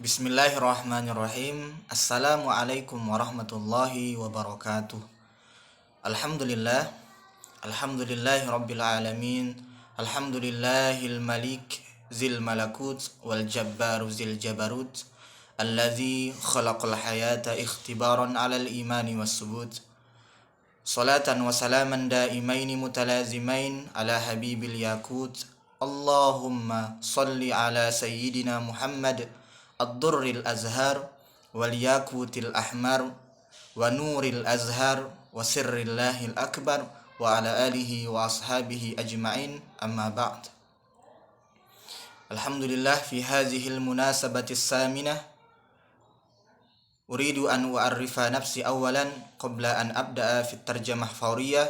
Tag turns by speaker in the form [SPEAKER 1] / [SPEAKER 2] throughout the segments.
[SPEAKER 1] Bismillahirrahmanirrahim. Assalamualaikum warahmatullahi wabarakatuh. Alhamdulillah. Alhamdulillahi rabbil alamin. Alhamdulillahil malik zil malakut wal jabbaru zil jabarut allazi khalaqal hayata ikhtibaran alal imani was subut. Salatan wa salaman daimaini mutalazimain ala habibil yakut. Allahumma salli ala sayyidina Muhammad ad-durril azhar wal yakutil ahmar wa nuril azhar wa sirrillahil akbar wa ala alihi wa ashabihi ajma'in, amma ba'd. Alhamdulillah, fi hadhil munasabati saminah uridu an u'arrifa nafsi awalan qabla an abda'a fit tarjamah fawriyah.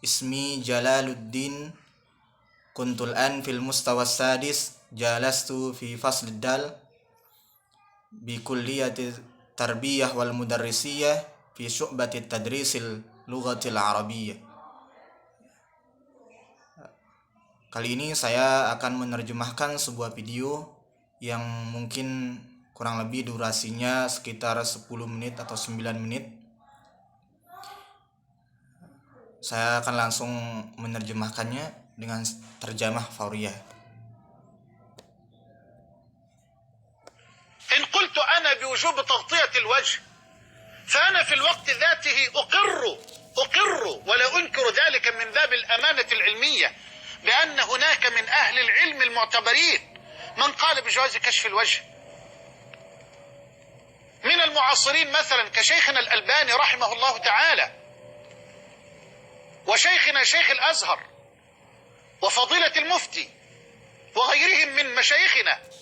[SPEAKER 1] Ismi Jalaluddin, kuntul an fil mustawa sadis, jalastu fi fasl dal bi kulliyati tarbiyah wal mudarrisiyah fi syu'bati tadrisil lughatil arabiyyah. Kali ini saya akan menerjemahkan sebuah video yang mungkin kurang lebih durasinya sekitar 10 menit atau 9 menit. Saya akan langsung menerjemahkannya dengan terjemah fauriyah.
[SPEAKER 2] إن قلت أنا بوجوب تغطية الوجه فأنا في الوقت ذاته أقر ولا أنكر ذلك من باب الأمانة العلمية بأن هناك من أهل العلم المعتبرين من قال بجواز كشف الوجه من المعاصرين، مثلا كشيخنا الألباني رحمه الله تعالى، وشيخنا شيخ الأزهر، وفضيلة المفتي، وغيرهم من مشايخنا.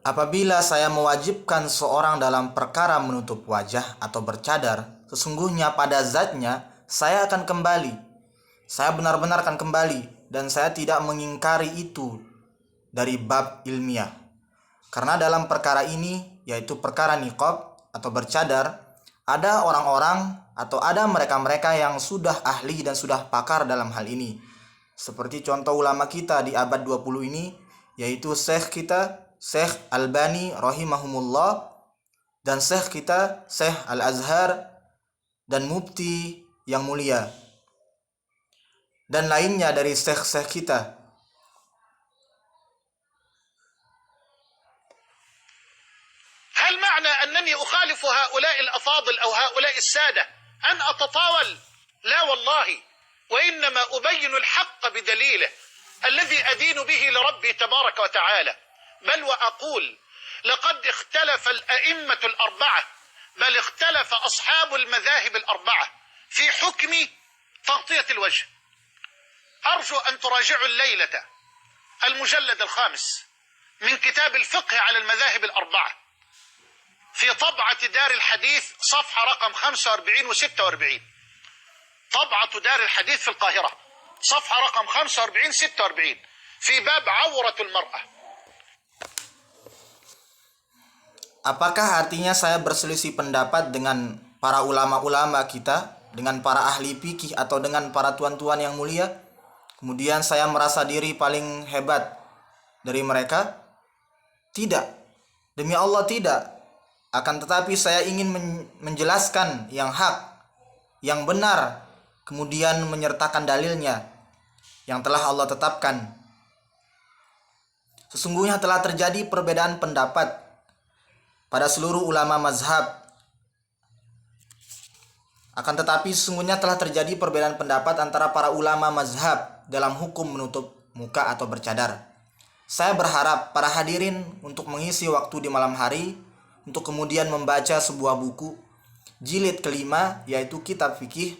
[SPEAKER 1] Apabila saya mewajibkan seorang dalam perkara menutup wajah atau bercadar, sesungguhnya pada zatnya saya akan kembali. Saya benar-benar akan kembali dan saya tidak mengingkari itu dari bab ilmiah. Karena dalam perkara ini, yaitu perkara niqab atau bercadar, ada orang-orang atau ada mereka-mereka yang sudah ahli dan sudah pakar dalam hal ini. Seperti contoh ulama kita di abad 20 ini, yaitu Syekh kita Syekh Albani rahimahumullah, dan Syekh kita Syekh Al-Azhar dan Mufti yang mulia, dan lainnya dari Syekh-Syekh kita.
[SPEAKER 2] هل معنى أنني أخالف هؤلاء الأفاضل أو هؤلاء السادة أن أتطاول؟ لا والله، وإنما أبين الحق بدليله الذي أدين به لربي تبارك وتعالى. بل وأقول لقد اختلف الأئمة الأربعة، بل اختلف أصحاب المذاهب الأربعة في حكم تغطية الوجه. أرجو أن تراجعوا الليلة المجلد الخامس من كتاب الفقه على المذاهب الأربعة في طبعة دار الحديث صفحة رقم 45 و 46. طبعة دار الحديث في القاهرة صفحة رقم 45 46 في باب عورة المرأة.
[SPEAKER 1] Apakah artinya saya berselisih pendapat dengan para ulama-ulama kita, dengan para ahli fikih atau dengan para tuan-tuan yang mulia, kemudian saya merasa diri paling hebat dari mereka? Tidak. Demi Allah tidak. Akan tetapi saya ingin menjelaskan yang hak, yang benar, kemudian menyertakan dalilnya yang telah Allah tetapkan. Sesungguhnya telah terjadi perbedaan pendapat pada seluruh ulama mazhab. Akan tetapi sesungguhnya telah terjadi perbedaan pendapat antara para ulama mazhab dalam hukum menutup muka atau bercadar. Saya berharap para hadirin untuk mengisi waktu di malam hari untuk kemudian membaca sebuah buku jilid kelima, yaitu kitab fikih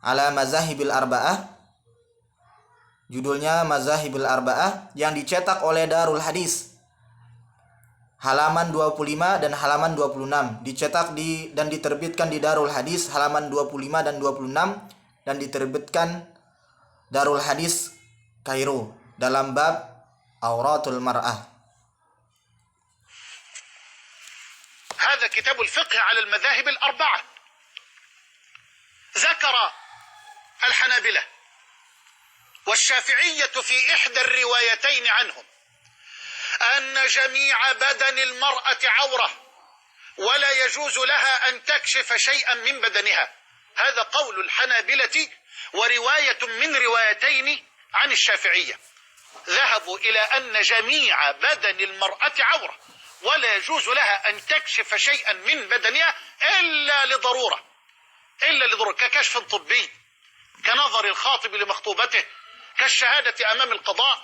[SPEAKER 1] ala mazahibil arba'ah, judulnya Mazahibil Arba'ah, yang dicetak oleh Darul Hadis, halaman 25 dan halaman 26, dicetak dan diterbitkan di Darul Hadis halaman 25 dan 26, dan diterbitkan Darul Hadis Kairo dalam bab Auratul Mar'ah.
[SPEAKER 2] هذا كتاب الفقه على المذاهب الأربعة. ذكر الحنابلة والشافعية في إحدى الروايتين عنهم أن جميع بدن المرأة عورة ولا يجوز لها أن تكشف شيئا من بدنها. هذا قول الحنابلة ورواية من روايتين عن الشافعية، ذهبوا إلى أن جميع بدن المرأة عورة ولا يجوز لها أن تكشف شيئا من بدنها إلا لضرورة، ككشف طبي، كنظر الخاطب لمخطوبته، كالشهادة أمام القضاء.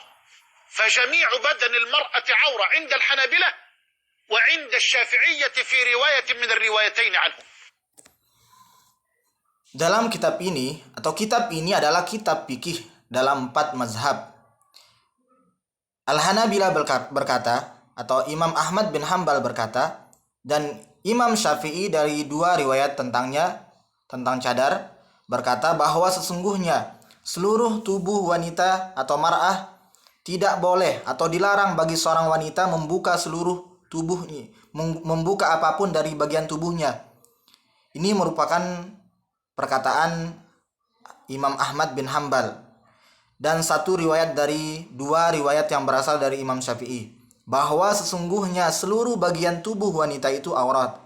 [SPEAKER 2] فجميع بدن المرأة عورة عند الحنابلة وعند الشافعية في رواية من الروايتين عنه.
[SPEAKER 1] Dalam kitab ini adalah kitab fikih dalam 4 mazhab. Al-Hanabilah berkata, atau Imam Ahmad bin Hambal berkata, dan Imam Syafi'i dari 2 riwayat tentang cadar berkata bahwa sesungguhnya seluruh tubuh wanita atau mar'ah tidak boleh atau dilarang bagi seorang wanita membuka seluruh tubuhnya, membuka apapun dari bagian tubuhnya. Ini merupakan perkataan Imam Ahmad bin Hambal dan 1 riwayat dari 2 riwayat yang berasal dari Imam Syafi'i, bahwa sesungguhnya seluruh bagian tubuh wanita itu aurat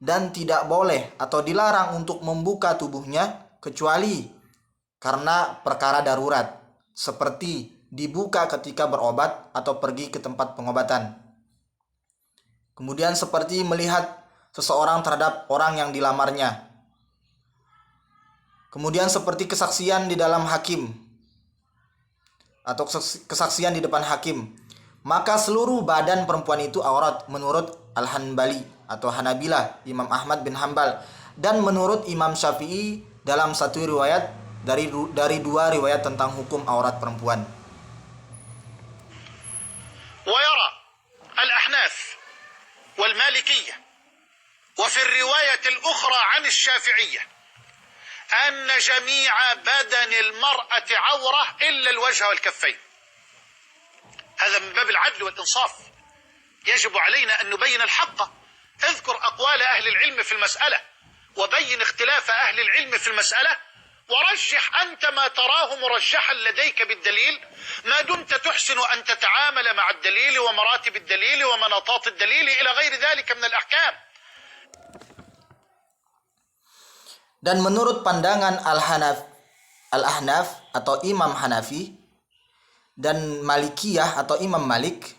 [SPEAKER 1] dan tidak boleh atau dilarang untuk membuka tubuhnya kecuali karena perkara darurat, seperti dibuka ketika berobat atau pergi ke tempat pengobatan. Kemudian seperti melihat seseorang terhadap orang yang dilamarnya. Kemudian seperti kesaksian di dalam hakim atau kesaksian di depan hakim. Maka seluruh badan perempuan itu aurat menurut Al-Hanbali atau Hanabilah, Imam Ahmad bin Hambal, dan menurut Imam Syafi'i dalam 1 riwayat dari 2 riwayat tentang hukum aurat perempuan.
[SPEAKER 2] ويرى الأحناف والمالكية وفي الرواية الأخرى عن الشافعية أن جميع بدن المرأة عورة إلا الوجه والكفين. هذا من باب العدل والإنصاف، يجب علينا أن نبين الحق. اذكر أقوال أهل العلم في المسألة وبين اختلاف أهل العلم في المسألة، ورجح أنت ما تراه مرجحا لديك بالدليل، ما دمت تحسن أن تتعامل مع الدليل ومراتب الدليل ومناطات الدليل إلى غير ذلك من الأحكام.
[SPEAKER 1] Dan menurut pandangan Al-Ahnaf atau Imam Hanafi dan Malikiyah atau Imam Malik,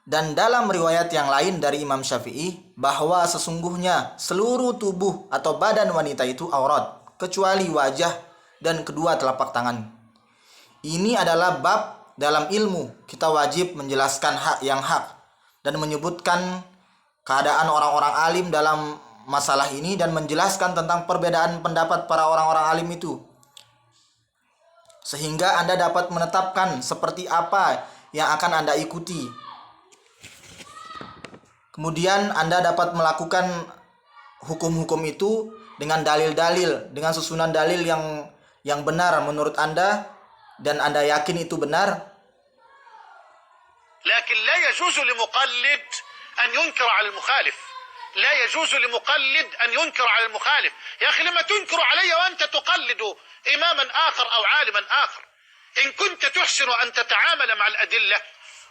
[SPEAKER 1] dan dalam riwayat yang lain dari Imam Syafi'i, bahwa sesungguhnya seluruh tubuh atau badan wanita itu aurat kecuali wajah dan kedua telapak tangan. Ini adalah bab dalam ilmu, kita wajib menjelaskan hak yang hak dan menyebutkan keadaan orang-orang alim dalam masalah ini dan menjelaskan tentang perbedaan pendapat para orang-orang alim itu, sehingga Anda dapat menetapkan seperti apa yang akan Anda ikuti. Kemudian Anda dapat melakukan hukum-hukum itu dengan dalil-dalil, dengan susunan dalil yang benar menurut Anda dan Anda yakin itu benar.
[SPEAKER 2] لكن لا يجوز لمقلد أن ينكر على المخالف، لا يجوز لمقلد أن ينكر على المخالف. يا أخي لما تنكر علي وأنت تقلد إماما آخر أو عالما آخر؟ إن كنت تحسن أن تتعامل مع الأدلة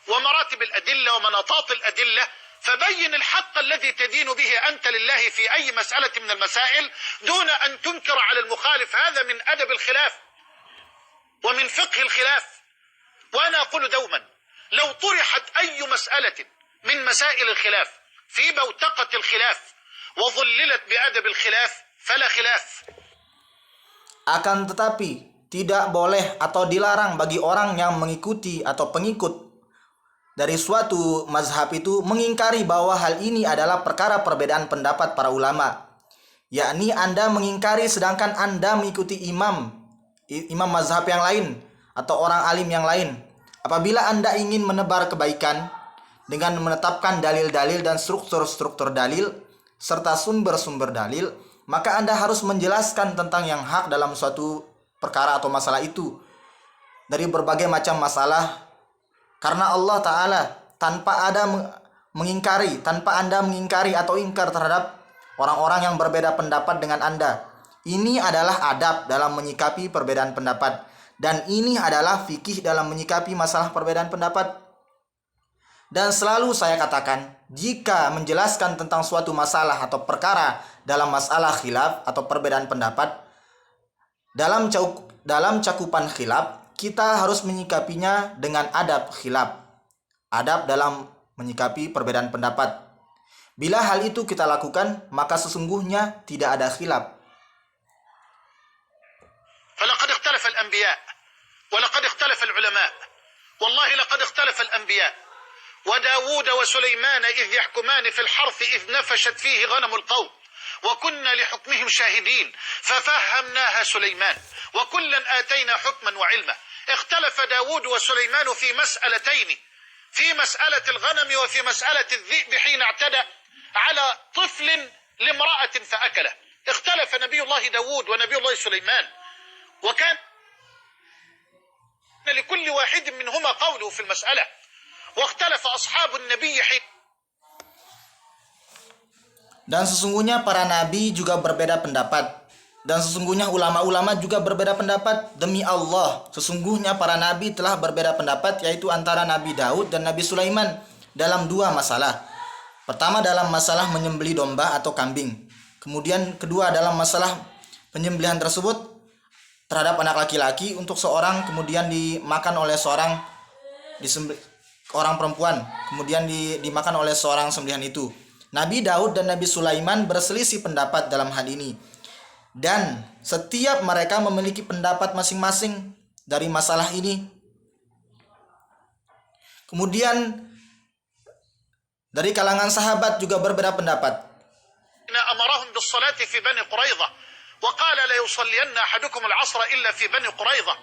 [SPEAKER 2] ومراتب الأدلة ومناطات الأدلة فبين الحق الذي تدين به أنت لله في أي مسألة من المسائل دون أن تنكر على المخالف. هذا من أدب الخلاف ومن فقه الخلاف. وأنا أقول دوما لو طرحت أي مسألة من مسائل الخلاف في بوتقة الخلاف وظللت بأدب الخلاف فلا خلاف.
[SPEAKER 1] Akan tetapi tidak boleh atau dilarang bagi orang yang mengikuti atau pengikut dari suatu mazhab itu mengingkari bahwa hal ini adalah perkara perbedaan pendapat para ulama, yakni Anda mengingkari sedangkan Anda mengikuti imam mazhab yang lain atau orang alim yang lain. Apabila Anda ingin menebar kebaikan dengan menetapkan dalil-dalil dan struktur-struktur dalil serta sumber-sumber dalil, maka Anda harus menjelaskan tentang yang hak dalam suatu perkara atau masalah itu dari berbagai macam masalah. Karena Allah Ta'ala tanpa Anda mengingkari atau ingkar terhadap orang-orang yang berbeda pendapat dengan Anda. Ini adalah adab dalam menyikapi perbedaan pendapat. Dan ini adalah fikih dalam menyikapi masalah perbedaan pendapat. Dan selalu saya katakan, jika menjelaskan tentang suatu masalah atau perkara dalam masalah khilaf atau perbedaan pendapat, dalam cakupan khilaf, kita harus menyikapinya dengan adab khilaf. Adab dalam menyikapi perbedaan pendapat. Bila hal itu kita lakukan, maka sesungguhnya tidak ada khilaf.
[SPEAKER 2] فلقد اختلف الأنبياء ولقد اختلف العلماء والله لقد اختلف الأنبياء وداود وسليمان إذ يحكمان في الحرث إذ نفشت فيه غنم القوم وكنا لحكمهم شاهدين ففهمناها سليمان وكلا آتينا حكما وعلما. اختلف داود وسليمان في مسألتين، في مسألة الغنم وفي مسألة الذئب حين اعتدى على طفل لامرأة فأكله. اختلف نبي الله داود ونبي الله سليمان، وكان لكل واحد منهما قوله في المسألة، واختلف أصحاب النبي حين.
[SPEAKER 1] Dan sesungguhnya para nabi juga berbeda pendapat. Dan sesungguhnya ulama-ulama juga berbeda pendapat. Demi Allah, sesungguhnya para nabi telah berbeda pendapat, yaitu antara Nabi Daud dan Nabi Sulaiman dalam dua masalah. Pertama dalam masalah menyembelih domba atau kambing. Kemudian kedua dalam masalah penyembelihan tersebut terhadap anak laki-laki untuk seorang, kemudian dimakan oleh orang perempuan, kemudian dimakan oleh seorang sembelihan itu. Nabi Daud dan Nabi Sulaiman berselisih pendapat dalam hal ini. Dan setiap mereka memiliki pendapat masing-masing dari masalah ini. Kemudian dari kalangan sahabat juga berbeda pendapat.
[SPEAKER 2] أمرهم بالصلاة في بني قريظة وقال لا يصلين أحدكم العصر إلا في بني قريظة،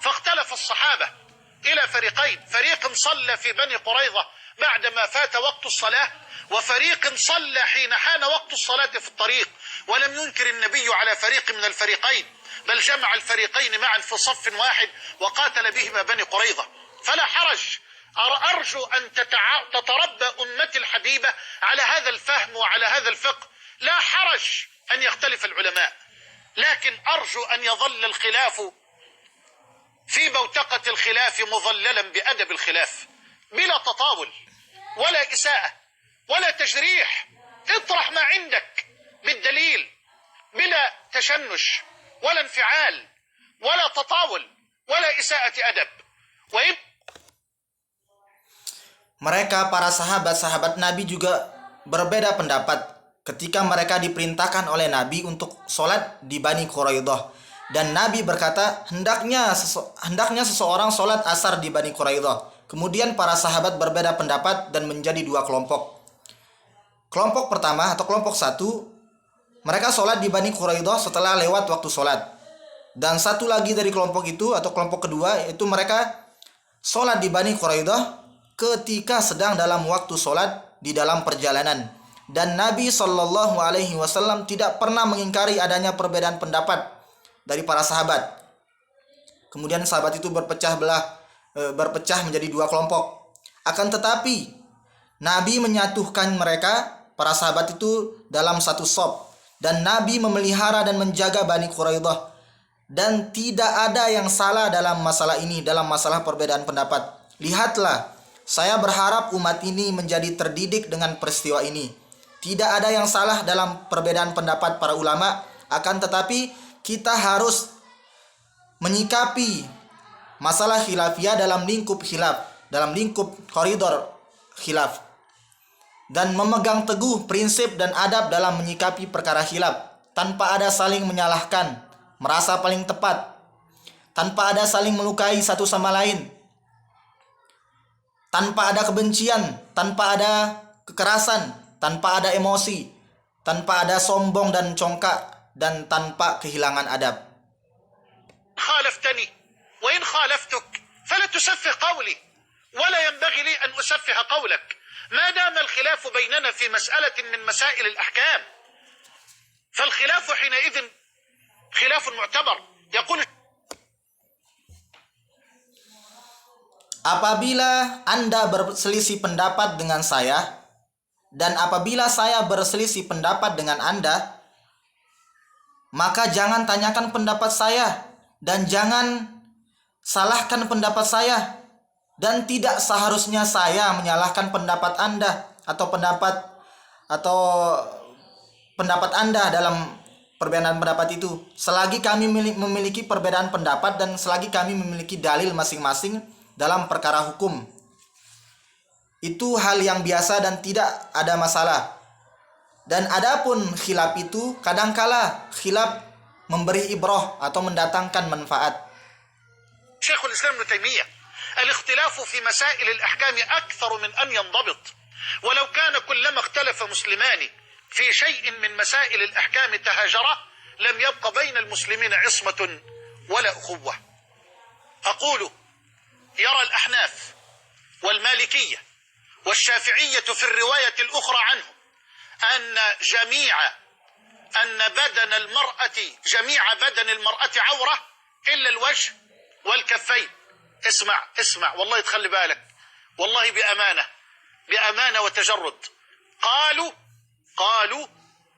[SPEAKER 2] فاختلف الصحابة إلى فريقين، فريق صلى في بني قريظة بعدما فات وقت الصلاة، وفريق صلى حين حان وقت الصلاة في الطريق. ولم ينكر النبي على فريق من الفريقين، بل جمع الفريقين معا في صف واحد وقاتل بهما بني قريظة. فلا حرج، أرجو أن تتربى أمتي الحبيبة على هذا الفهم وعلى هذا الفقه. لا حرج أن يختلف العلماء، لكن أرجو أن يظل الخلاف في بوتقة الخلاف مظللا بأدب الخلاف، بلا تطاول ولا إساءة ولا تجريح. اطرح ما عندك بالدليل بلا تشنج ولا انفعال ولا تطاول ولا إساءة أدب.
[SPEAKER 1] Mereka para sahabat-sahabat Nabi juga berbeda pendapat ketika mereka diperintahkan oleh Nabi untuk sholat di Bani Quraidah. Dan Nabi berkata, hendaknya seseorang sholat asar di Bani Quraidah. Kemudian para sahabat berbeda pendapat dan menjadi dua kelompok. Kelompok pertama atau kelompok satu, mereka sholat di Bani Quraidah setelah lewat waktu sholat. Dan satu lagi dari kelompok itu atau kelompok kedua, itu mereka sholat di Bani Quraidah ketika sedang dalam waktu sholat di dalam perjalanan. Dan Nabi SAW tidak pernah mengingkari adanya perbedaan pendapat dari para sahabat. Kemudian sahabat itu berpecah menjadi dua kelompok. Akan tetapi Nabi menyatukan mereka, para sahabat itu dalam satu shaf. Dan Nabi memelihara dan menjaga Bani Quraidah. Dan tidak ada yang salah dalam masalah ini, dalam masalah perbedaan pendapat. Lihatlah, saya berharap umat ini menjadi terdidik dengan peristiwa ini. Tidak ada yang salah dalam perbedaan pendapat para ulama, akan tetapi kita harus menyikapi masalah khilafiyah dalam lingkup khilaf, dalam lingkup koridor khilaf, dan memegang teguh prinsip dan adab dalam menyikapi perkara khilaf tanpa ada saling menyalahkan, merasa paling tepat, tanpa ada saling melukai satu sama lain, tanpa ada kebencian, tanpa ada kekerasan, tanpa ada emosi, tanpa ada sombong dan congkak, dan tanpa kehilangan adab.
[SPEAKER 2] خالفتني وإن خالفتك فلا تسفه قولي ولا ينبغي لي أن أسفه قولك ما دام الخلاف بيننا في مسألة من مسائل الأحكام، فالخلاف حينئذ خلاف معتبر. يقول
[SPEAKER 1] apabila Anda berselisih pendapat dengan saya, dan apabila saya berselisih pendapat dengan Anda, maka jangan tanyakan pendapat saya dan jangan salahkan pendapat saya. Dan tidak seharusnya saya menyalahkan pendapat Anda atau pendapat Anda dalam perbedaan pendapat itu. Selagi kami memiliki perbedaan pendapat dan selagi kami memiliki dalil masing-masing dalam perkara hukum, itu hal yang biasa dan tidak ada masalah. Dan adapun khilaf itu kadangkala khilaf memberi ibrah atau mendatangkan manfaat.
[SPEAKER 2] شيخ الإسلام ابن تيمية الاختلاف في مسائل الأحكام أكثر من أن ينضبط ولو كان كلما اختلف مسلمان في شيء من مسائل الأحكام تهاجرا لم يبق بين المسلمين عصمة ولا أخوة. أقول يرى الأحناف والمالكية والشافعية في الرواية الأخرى عنهم أن جميع بدن المرأة عورة إلا الوجه والكفين. اسمع والله تخلي بالك، والله بأمانة وتجرد. قالوا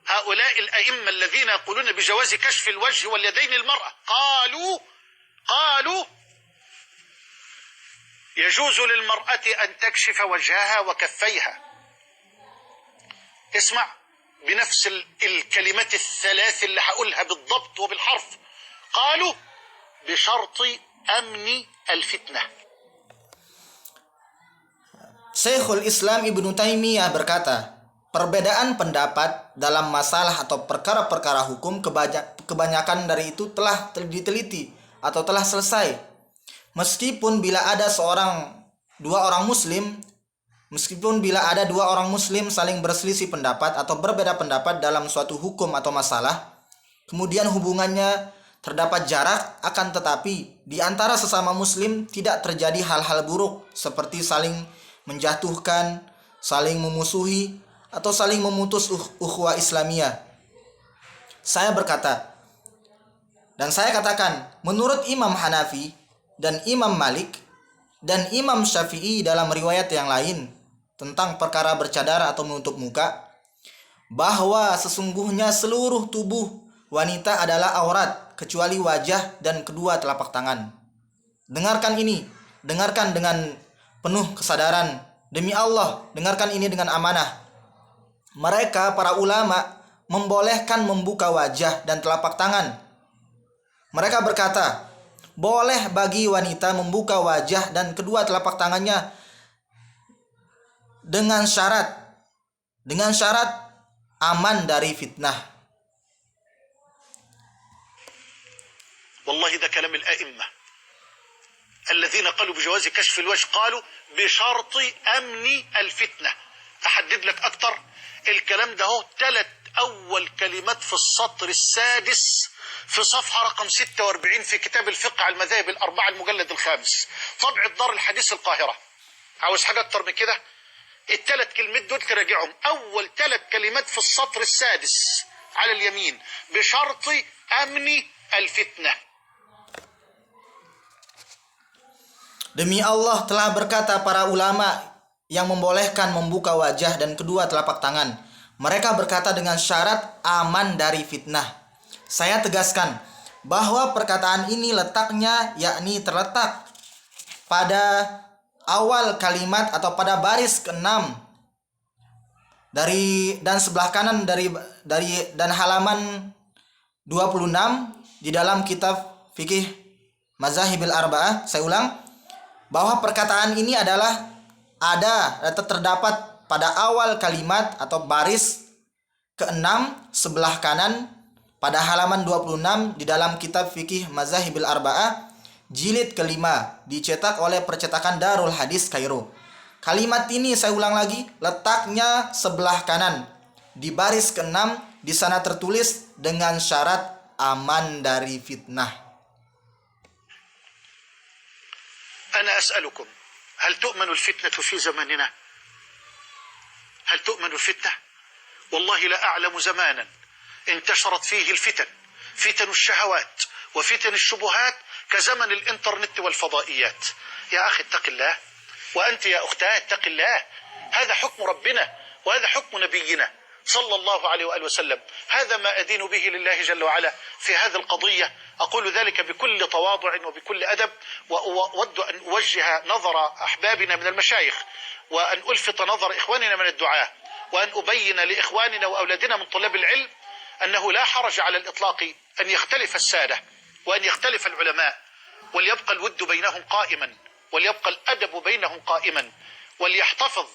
[SPEAKER 2] هؤلاء الأئمة الذين يقولون بجواز كشف الوجه واليدين للمرأة قالوا يجوز للمرأة أن تكشف وجهها وكفيها. اسمع بنفس الكلمات الثلاث اللي هقولها بالضبط وبالحرف. قالوا بشرط أمن الفتنة.
[SPEAKER 1] Syekhul Islam Ibnu Taimiyah berkata, perbedaan pendapat dalam masalah atau perkara-perkara hukum kebanyakan dari itu telah diteliti atau telah selesai. Meskipun bila ada dua orang muslim saling berselisih pendapat atau berbeda pendapat dalam suatu hukum atau masalah, kemudian hubungannya terdapat jarak, akan tetapi di antara sesama muslim tidak terjadi hal-hal buruk seperti saling menjatuhkan, saling memusuhi, atau saling memutus ukhuwah Islamiyah. Saya berkata, dan saya katakan, menurut Imam Hanafi dan Imam Malik dan Imam Syafi'i dalam riwayat yang lain tentang perkara bercadar atau menutup muka, bahwa sesungguhnya seluruh tubuh wanita adalah aurat kecuali wajah dan kedua telapak tangan. Dengarkan ini, dengarkan dengan penuh kesadaran. Demi Allah, dengarkan ini dengan amanah. Mereka, para ulama, membolehkan membuka wajah dan telapak tangan. Mereka berkata, boleh bagi wanita membuka wajah dan kedua telapak tangannya dengan syarat aman dari fitnah.
[SPEAKER 2] والله ده كلام الأئمة الذين قالوا بجواز كشف الوجه قالوا بشرط أمن الفتنة. أحدد لك أكتر الكلام ده هو أول كلمات في السطر السادس في صفحة رقم 46 في كتاب الفقه على المذاهب الأربعة المجلد الخامس طبع دار الحديث القاهرة. عاوز حاجة أكتر من كده؟ الثلاث كلمات دول تراجعهم. أول 3 كلمات في السطر السادس على اليمين بشرط أمن الفتنة.
[SPEAKER 1] Demi Allah, telah berkata para ulama yang membolehkan membuka wajah dan kedua telapak tangan. Mereka berkata dengan syarat aman dari fitnah. Saya tegaskan bahwa perkataan ini letaknya terletak pada awal kalimat atau pada baris ke-6 dan sebelah kanan dan halaman 26 di dalam kitab fikih Mazahibil Arba'ah. Saya ulang, bahwa perkataan ini terdapat pada awal kalimat atau baris ke-6 sebelah kanan pada halaman 26 di dalam kitab fikih Mazahibil Arba'ah jilid ke-5 dicetak oleh percetakan Darul Hadis Kairo. Kalimat ini saya ulang lagi, letaknya sebelah kanan di baris ke-6, di sana tertulis dengan syarat aman dari fitnah.
[SPEAKER 2] أنا أسألكم هل تؤمن الفتنة في زماننا؟ هل تؤمن الفتنة؟ والله لا أعلم زمانا انتشرت فيه الفتن، فتن الشهوات وفتن الشبهات كزمن الإنترنت والفضائيات. يا أخي اتق الله، وأنت يا أختاه اتق الله. هذا حكم ربنا وهذا حكم نبينا صلى الله عليه وآله وسلم. هذا ما أدين به لله جل وعلا في هذه القضية. أقول ذلك بكل تواضع وبكل أدب، وأود أن أوجه نظر أحبابنا من المشايخ، وأن ألفت نظر إخواننا من الدعاة، وأن أبين لإخواننا وأولادنا من طلاب العلم أنه لا حرج على الإطلاق أن يختلف السادة وأن يختلف العلماء، وليبقى الود بينهم قائما، وليبقى الأدب بينهم قائما، وليحتفظ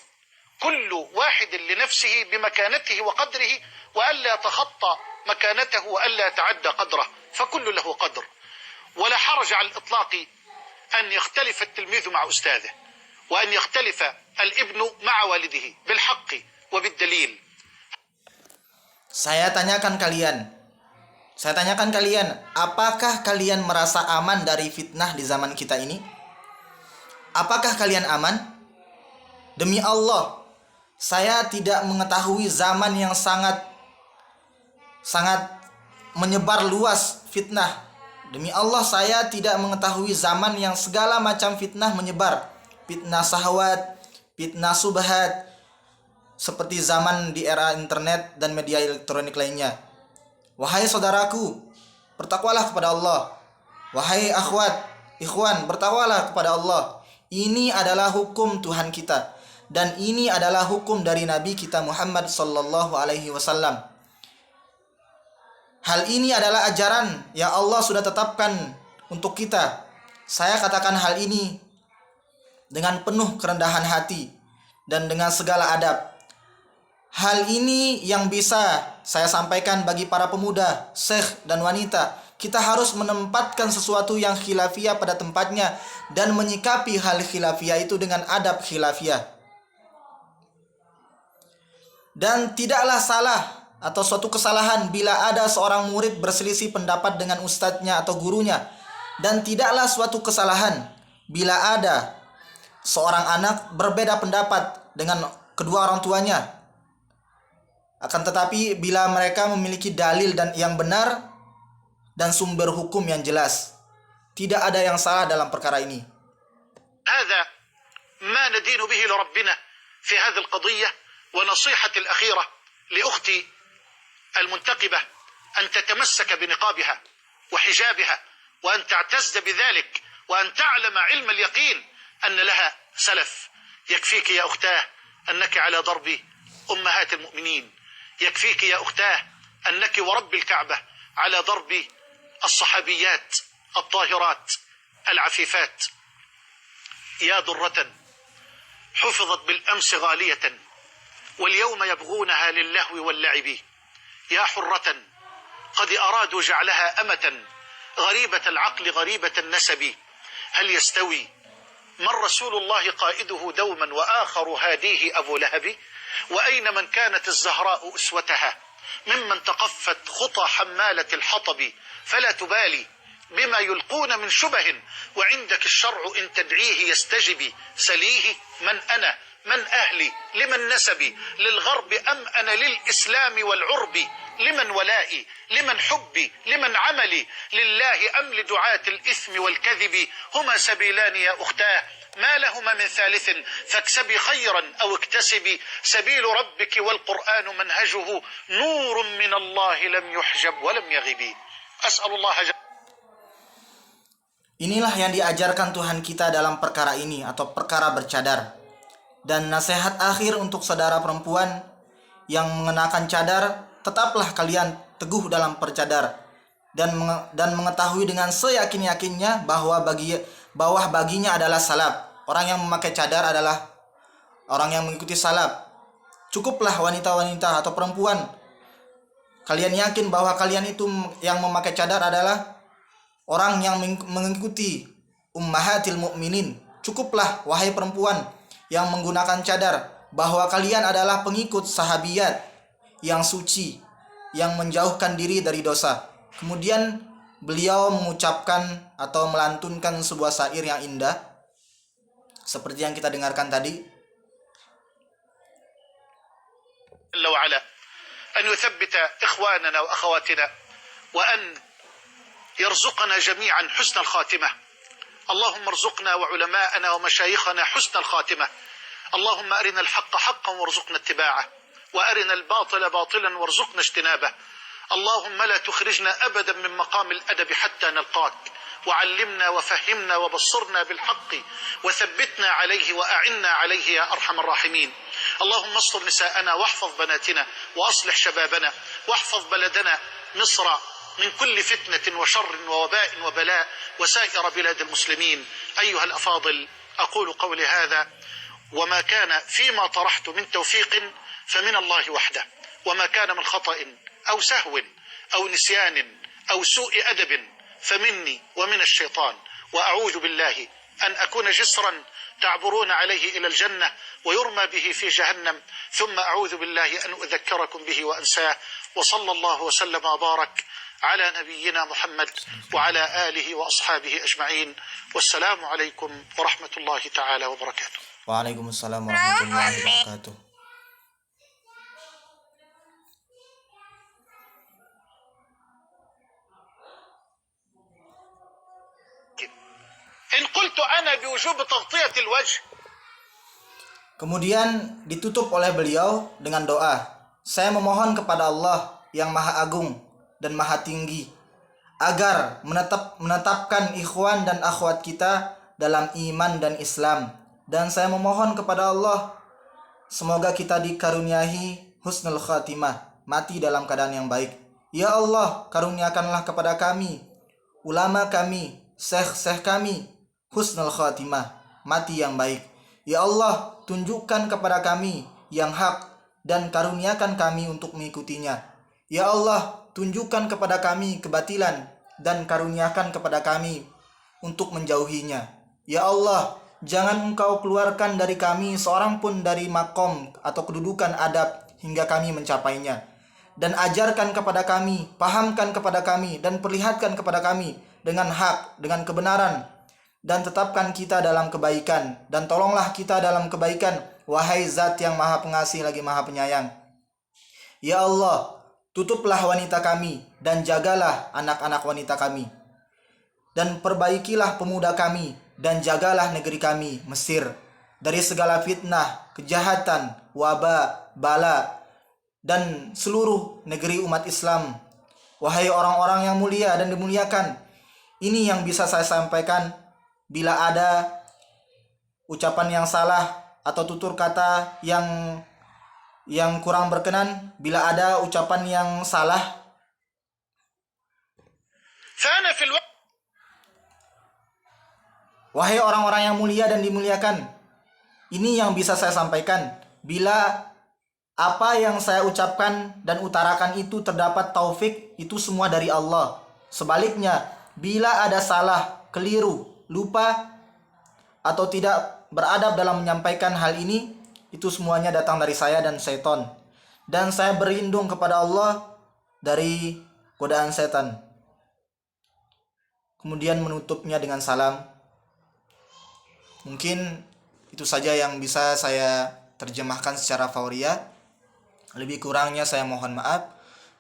[SPEAKER 2] كل واحد لنفسه بمكانته وقدره، وألا يتخطى مكانته وألا يتعدى قدره، فكل له قدر. ولا حرج على الإطلاق أن يختلف التلميذ مع أستاذه، وأن يختلف الابن مع والده بالحق وبالدليل.
[SPEAKER 1] Saya tanyakan kalian, apakah kalian merasa aman dari fitnah di zaman kita ini? Apakah kalian aman? Demi Allah, saya tidak mengetahui zaman yang sangat menyebar luas fitnah. Demi Allah, saya tidak mengetahui zaman yang segala macam fitnah menyebar. Fitnah syahwat, fitnah subhat, seperti zaman di era internet dan media elektronik lainnya. Wahai saudaraku, bertakwalah kepada Allah. Wahai akhwat, ikhwan, bertakwalah kepada Allah. Ini adalah hukum Tuhan kita, dan ini adalah hukum dari Nabi kita Muhammad sallallahu alaihi wasallam. Hal ini adalah ajaran yang Allah sudah tetapkan untuk kita. Saya katakan hal ini dengan penuh kerendahan hati dan dengan segala adab. Hal ini yang bisa saya sampaikan bagi para pemuda, syekh dan wanita. Kita harus menempatkan sesuatu yang khilafiyah pada tempatnya dan menyikapi hal khilafiyah itu dengan adab khilafiyah. Dan tidaklah salah atau suatu kesalahan bila ada seorang murid berselisih pendapat dengan ustadznya atau gurunya. Dan tidaklah suatu kesalahan bila ada seorang anak berbeda pendapat dengan kedua orang tuanya. Akan tetapi bila mereka memiliki dalil dan yang benar dan sumber hukum yang jelas, tidak ada yang salah dalam perkara ini.
[SPEAKER 2] هذا ما ندين به لربنا في هذه القضية. ونصيحتي الأخيرة لأختي المنتقبة أن تتمسك بنقابها وحجابها، وأن تعتز بذلك، وأن تعلم علم اليقين أن لها سلف. يكفيك يا أختاه أنك على ضرب أمهات المؤمنين، يكفيك يا أختاه أنك ورب الكعبة على ضرب الصحابيات الطاهرات العفيفات. يا ضرة حفظت بالأمس غالية واليوم يبغونها للهو واللعب. يا حرة قد أرادوا جعلها أمة غريبة العقل غريبة النسب. هل يستوي من رسول الله قائده دوما وآخر هاديه أبو لهب؟ وأين من كانت الزهراء أسوتها ممن تقفت خطى حمالة الحطب؟ فلا تبالي بما يلقون من شبه وعندك الشرع إن تدعيه يستجب. سليه من أنا من أهلي لمن نسبي للغرب أم أنا للإسلام والعرب؟ لمن ولائي لمن حبي لمن عملي لله أم لدعاة الإثم والكذب؟ هما سبيلان يا أختاه ما لهما من ثالث فاكسبي خيرا أو اكتسبي. سبيل ربك والقرآن منهجه نور من الله لم يحجب ولم يغب. أسأل الله
[SPEAKER 1] Inilah yang diajarkan Tuhan kita dalam perkara ini atau perkara bercadar. Dan nasihat akhir untuk saudara perempuan yang mengenakan cadar, tetaplah kalian teguh dalam bercadar dan mengetahui dengan seyakin-yakinnya bahwa baginya adalah salaf. Orang yang memakai cadar adalah orang yang mengikuti salaf. Cukuplah wanita-wanita atau perempuan, kalian yakin bahwa kalian itu yang memakai cadar adalah orang yang mengikuti ummahatil mukminin. Cukuplah wahai perempuan yang menggunakan cadar bahwa kalian adalah pengikut sahabiyat yang suci, yang menjauhkan diri dari dosa. Kemudian beliau mengucapkan atau melantunkan sebuah syair yang indah seperti yang kita dengarkan tadi.
[SPEAKER 2] جل وعلا أن يثبت إخواننا وأخواتنا وأن يرزقنا جميعا حسن الخاتمة. اللهم ارزقنا وعلماءنا ومشايخنا حسن الخاتمة. اللهم أرنا الحق حقا وارزقنا اتباعه، وأرنا الباطل باطلا وارزقنا اجتنابه. اللهم لا تخرجنا أبدا من مقام الأدب حتى نلقاك، وعلمنا وفهمنا وبصرنا بالحق وثبتنا عليه وأعنا عليه يا أرحم الراحمين. اللهم استر نساءنا واحفظ بناتنا وأصلح شبابنا واحفظ بلدنا مصر من كل فتنة وشر ووباء وبلاء وسائر بلاد المسلمين. أيها الأفاضل، أقول قولي هذا وما كان فيما طرحت من توفيق فمن الله وحده، وما كان من خطأ أو سهو أو نسيان أو سوء أدب فمني ومن الشيطان، وأعوذ بالله أن أكون جسرا تعبرون عليه إلى الجنة ويرمى به في جهنم، ثم أعوذ بالله أن أذكركم به وأنساه. وصلى الله وسلم وبارك على نبينا محمد وعلى آله وأصحابه أجمعين، والسلام عليكم ورحمة الله تعالى وبركاته.
[SPEAKER 1] Waalaikumsalam warahmatullahi wabarakatuh.
[SPEAKER 2] إن قلت أنا بوجوب تغطية الوجه.
[SPEAKER 1] Kemudian ditutup oleh beliau dengan doa, saya memohon kepada Allah yang Maha Agung dan Maha Tinggi agar menetapkan ikhwan dan akhwat kita dalam iman dan Islam, dan saya memohon kepada Allah semoga kita dikaruniai husnul khatimah, mati dalam keadaan yang baik. Ya Allah, karuniakanlah kepada kami, ulama kami, syekh-syekh kami, husnul khatimah, mati yang baik. Ya Allah, tunjukkan kepada kami yang hak dan karuniakan kami untuk mengikutinya. Ya Allah, tunjukkan kepada kami kebatilan dan karuniakan kepada kami untuk menjauhinya. Ya Allah, jangan Engkau keluarkan dari kami seorang pun dari makom atau kedudukan adab hingga kami mencapainya. Dan ajarkan kepada kami, pahamkan kepada kami, dan perlihatkan kepada kami dengan hak, dengan kebenaran, dan tetapkan kita dalam kebaikan, dan tolonglah kita dalam kebaikan, wahai Zat yang Maha Pengasih lagi Maha Penyayang. Ya Allah, tutuplah wanita kami dan jagalah anak-anak wanita kami, dan perbaikilah pemuda kami dan jagalah negeri kami Mesir dari segala fitnah, kejahatan, wabah, bala, dan seluruh negeri umat Islam. Wahai orang-orang yang mulia dan dimuliakan, ini yang bisa saya sampaikan. Bila ada ucapan yang salah atau tutur kata yang kurang berkenan, bila ada ucapan yang salah, wahai orang-orang yang mulia dan dimuliakan, ini yang bisa saya sampaikan. Bila apa yang saya ucapkan dan utarakan itu terdapat taufik, itu semua dari Allah. Sebaliknya, bila ada salah, keliru, lupa, atau tidak beradab dalam menyampaikan hal ini, itu semuanya datang dari saya dan syaitan. Dan saya berlindung kepada Allah dari godaan setan. Kemudian menutupnya dengan salam. Mungkin itu saja yang bisa saya terjemahkan secara fauriyah. Lebih kurangnya saya mohon maaf.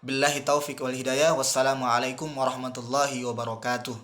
[SPEAKER 1] Billahi taufiq wal hidayah. Wassalamualaikum warahmatullahi wabarakatuh.